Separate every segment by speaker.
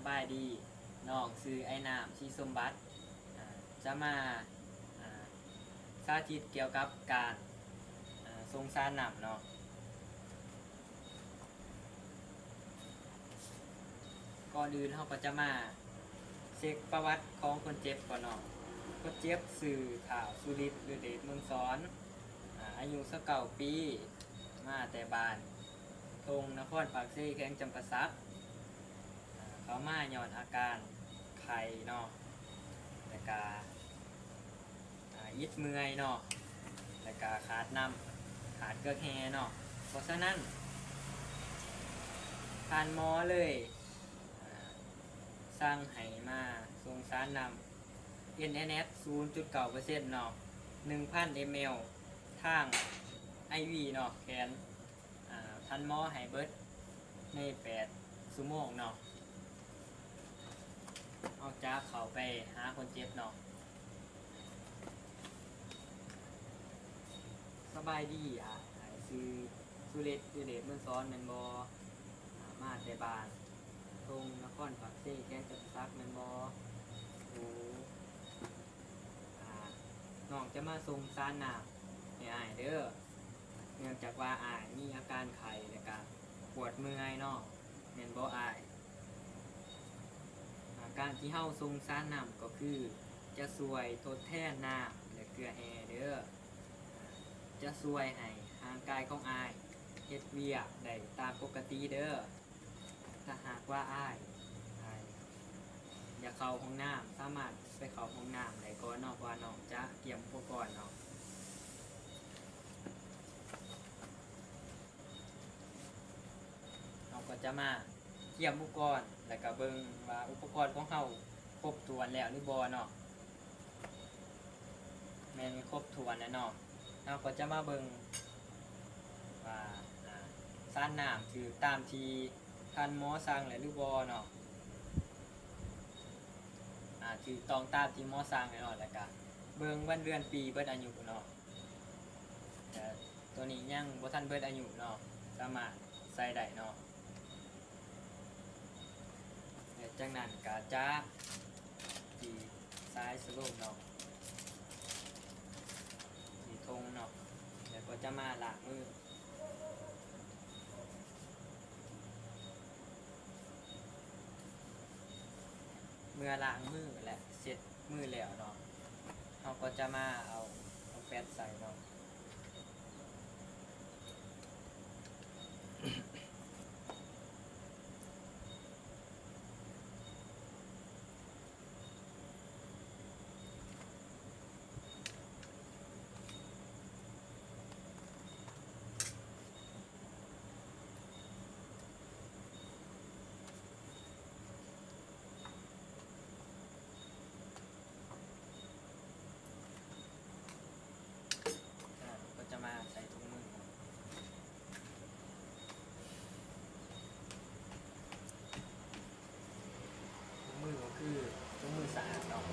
Speaker 1: บายดีน้องซื้อไอ้น้ำชีสมบัติจะมาสาธิตเกี่ยวกับการทรงสารน้ำเนาะก่อนอื่นเราก็จะมาเช็คประวัติของคนเจ็บก่อนเนาะคนเจ็บสื่อข่าวสุริตหรือเดชเมืองสอนอายุ19 ปีมาแต่บ้านทงนครปากเซ่แข้งจำปาสักเขามาย้อนอาการไข้เนาะแต่กายิดเมื่อยเนาะแต่กาขาดน้ำขาดเกลือแฮเนาะเพราะฉะนั้นทานหมอเลยสร้างให้มาทรงสารนำ NNS 0.9% เนาะ 1,000 ml ทาง IV เนาะแขนทันหมอให้เบิดใน8 ชั่วโมงเนาะออกจากเขาไปหาคนเจ็บเนาะสบายดีซื้อสุเรศเดชเมืองซ้อนแมนบอมาแต่บ้านตรงนครปากเซ่แกงจับซักแมนบอโอ้น้องจะมาทรงซานน้ำให้อ้ายเด้อเนื่องจากว่าอ้ายมีอาการไข้และก็ปวดเมื่อยเนาะแมนบออ้ายการที่เฮาทรงซานน้ำก็คือจะช่วยทดแทนน้ำและเกลือแร่เด้อจะช่วยให้ร่างกายของอ้ายเฮ็ดเวียกได้ตามปกติเด้อถ้าหากว่าอ้ายอยากเข้าห้องน้ำสามารถไปเข้าห้องน้ำได้ก่อนเนาะว่าน้องจะเตรียมอุปกรณ์เนาะเราก็จะมาเตรียมอุปกรณ์แล้วก็เบิ่งว่าอุปกรณ์ของเราครบถ้วนแล้วหรือบ่เนาะแม่นครบถ้วนแล้วเนาะเราก็จะมาเบิ่งว่าสารน้ำถือตามที่ท่านหมอสั่งแล้วหรือบ่เนาะถือต้องตามที่หมอสั่งแน่นอนแล้วก็เบิ่งวันเดือนปีเบิดอายุเนาะแต่ตัวนี้ยังบ่ทันเบิดอายุเนาะสามารถใส่ได้เนาะจากนั้นก็จะที่ซ้ายสโลปเนาะที่ธงเนาะแล้วก็จะมาล้างมือเมื่อล้างมือและเสร็จมือแล้วเนาะเราก็จะมาเอาแฟตใส่เนาะก็จะมาใส่ถุงมือถุงมือก็คือถุงมือสะอาดเนาะ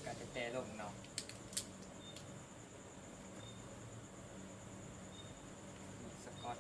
Speaker 1: การจะแต่ลงเนาะสกอต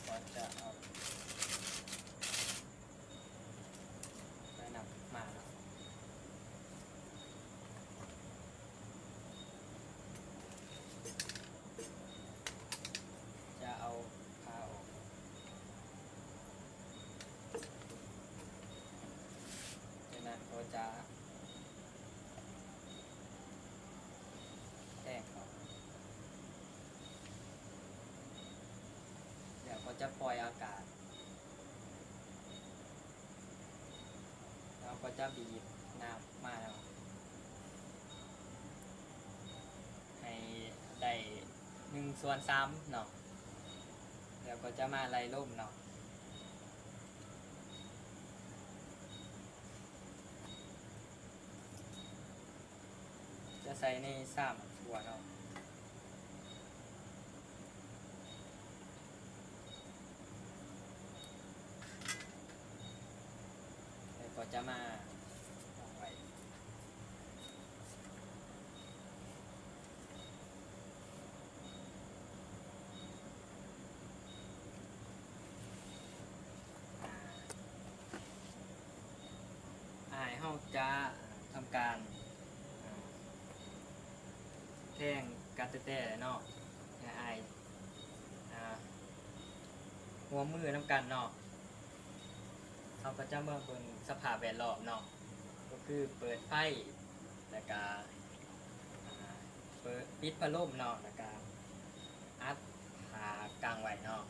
Speaker 1: ก็จะเอาไปนำมาเนาะจะเอาผ้าออกจากนั้นก็จะแทงออกเดี๋ยวก็จะปล่อยอากาศ ก็จะบีบน้ำมาแล้วให้ได้1/3เนาะแล้วก็จะมาไล่ล่มเนาะจะใส่ใน3ถ้วยเนาะแล้วก็จะมาเอาไว้เฮาจะทำการแท่งกัดแต้ๆเนาะอายหัวมือน้ำกันเนาะเขาก็จะเมื่อเบิ่งสภาพแวดล้อมเนาะก็คือเปิดไฟแล้วก็เปิดปิดพัดลมเนาะแล้วก็อัดผากลางไว้เนาะ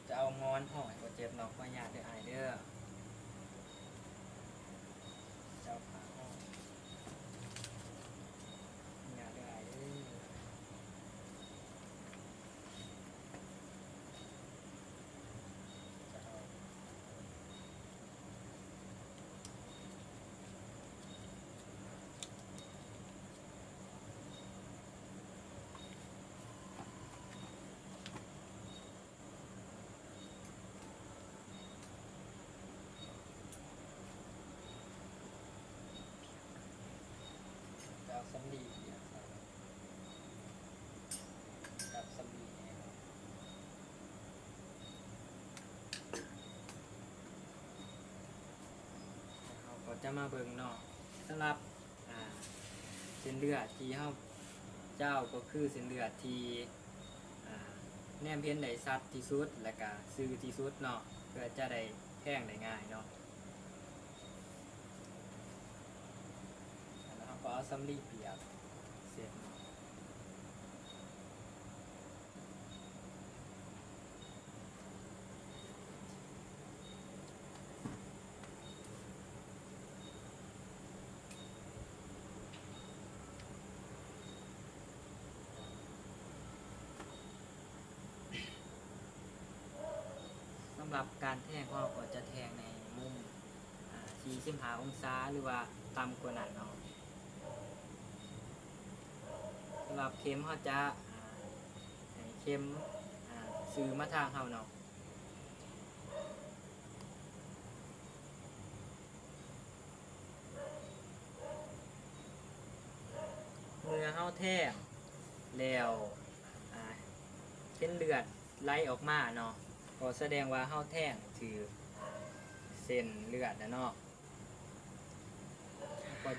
Speaker 1: จะเอางอนห่อยก็เจ็บเนาะก็ยาเด้ออายเด้อเจ้าขาห้องยาเด้ออายเด้อจะเอาสำลีกับสำลีเนี่ยเราก็จะมาเบิ่งเนาะสำหรับเส้นเลือดที่เฮาเจ้าก็คือเส้นเลือดที่แนมเห็นได้ชัดที่สุดและก็ซื่อที่สุดเนาะเพื่อจะได้แท่งได้ง่ายเนาะแล้วเราก็เอาสำลีเปียกเสร็จเนาะสำหรับการแทงเราก็จะแทงในมุม45 องศาหรือว่าต่ำกว่านั้นเนาะสำหรับเข็มเขาจะให้เข็มซื้อมาทางเขาเนาะเมื่อเขาแทงแล้วเส้นเลือดไหลออกมาเนาะก็แสดงว่าเขาแทงถือเส้นเลือดนะเนาะก็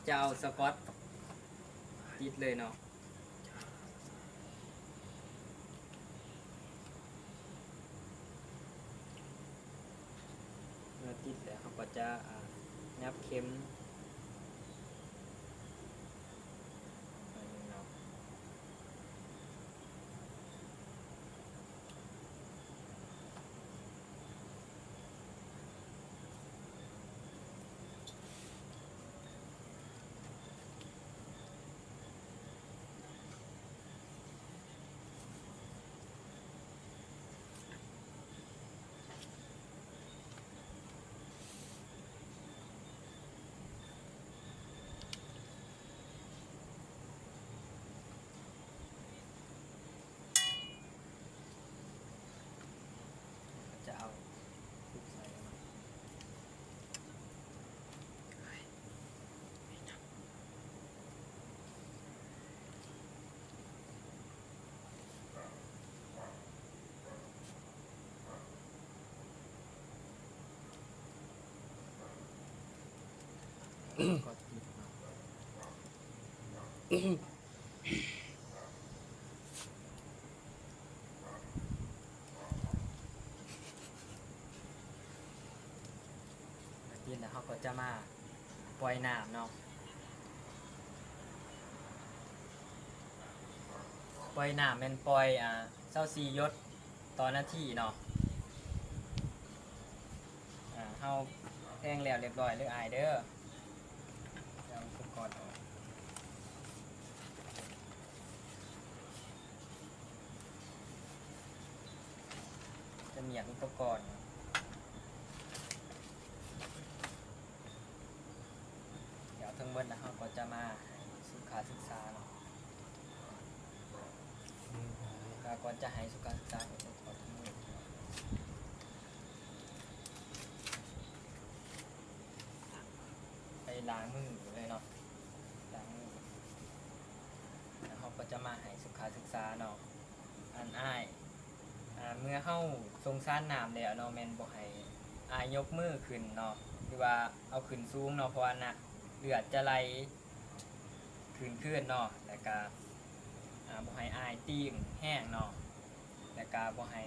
Speaker 1: จะเอาสกอตติดเลยเนาะเมื่อติดแล้วเขาก็จะนับเข็มเนาะจะเอาทุกใส่เนาะก็ติดเนาะติดแล้วเขาก็จะมาปล่อยน้ำเนาะ ปล่อยน้ำแม่นปล่อย24หยศต่อนาทีเนาะเฮาแทงแล้วเรียบร้อยเลยอายเด้อเอาอุปกรณ์ออกจะมีอุปกรณ์เดี๋ยวทั้งหมดนะเฮาก็จะมาสุขาศึกษาเนาะก็ก่อนจะให้สุขาศึกษาก็จะขอทั้งหมดไปล้างมือเลยเนาะล้างมือแล้วเฮาก็จะมาให้สุขาศึกษาเนาะอันอ้ายเมื่อเข้าทรงซ่านน้ำแล้วเนาะแม่นบ่ให้ยกมือขึ้นเนาะหรือว่าเอาขึ้นสูงเนาะเพราะว่าน่ะเลือดจะไหลขึ้นเนาะแล้วก็บ่ให้ติ้งแห้งเนาะแล้วก็บ่ให้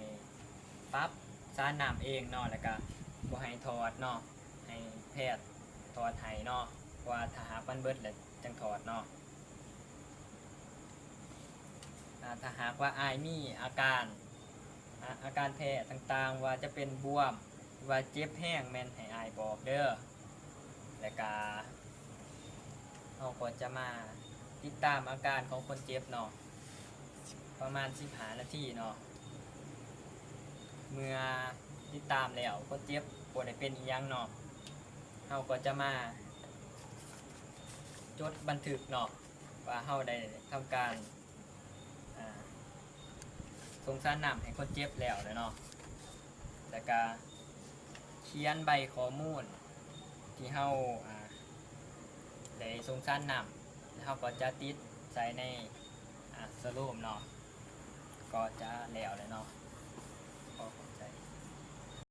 Speaker 1: ปรับซ่านน้ำเองเนาะแล้วก็บ่ให้ถอดเนาะให้แพทย์ถอดให้เนาะเพราะว่าถ้าหากมันเบิดแล้วจังถอดเนาะถ้าหากว่ามีอาการแพ้ต่างๆว่าจะเป็นบวมว่าเจ็บแห้งแม่นให้บอกเด้อแล้วก็เราก็จะมาติดตามอาการของคนเจ็บเนาะประมาณ15นาทีเนาะเมื่อติดตามแล้วคนเจ็บบ่ได้เป็นอีหยังเนาะเราก็จะมาจดบันทึกเนาะว่าเราได้ทำการสงสารน้ำให้คนเจ็บแล้วเนาะแล้วก็เขียนใบข้อมูลที่เฮาได้สงสารน้ำแล้วเฮาก็จะติดใส่ในสโลมเนาะก็จะแล้วเลยเนาะ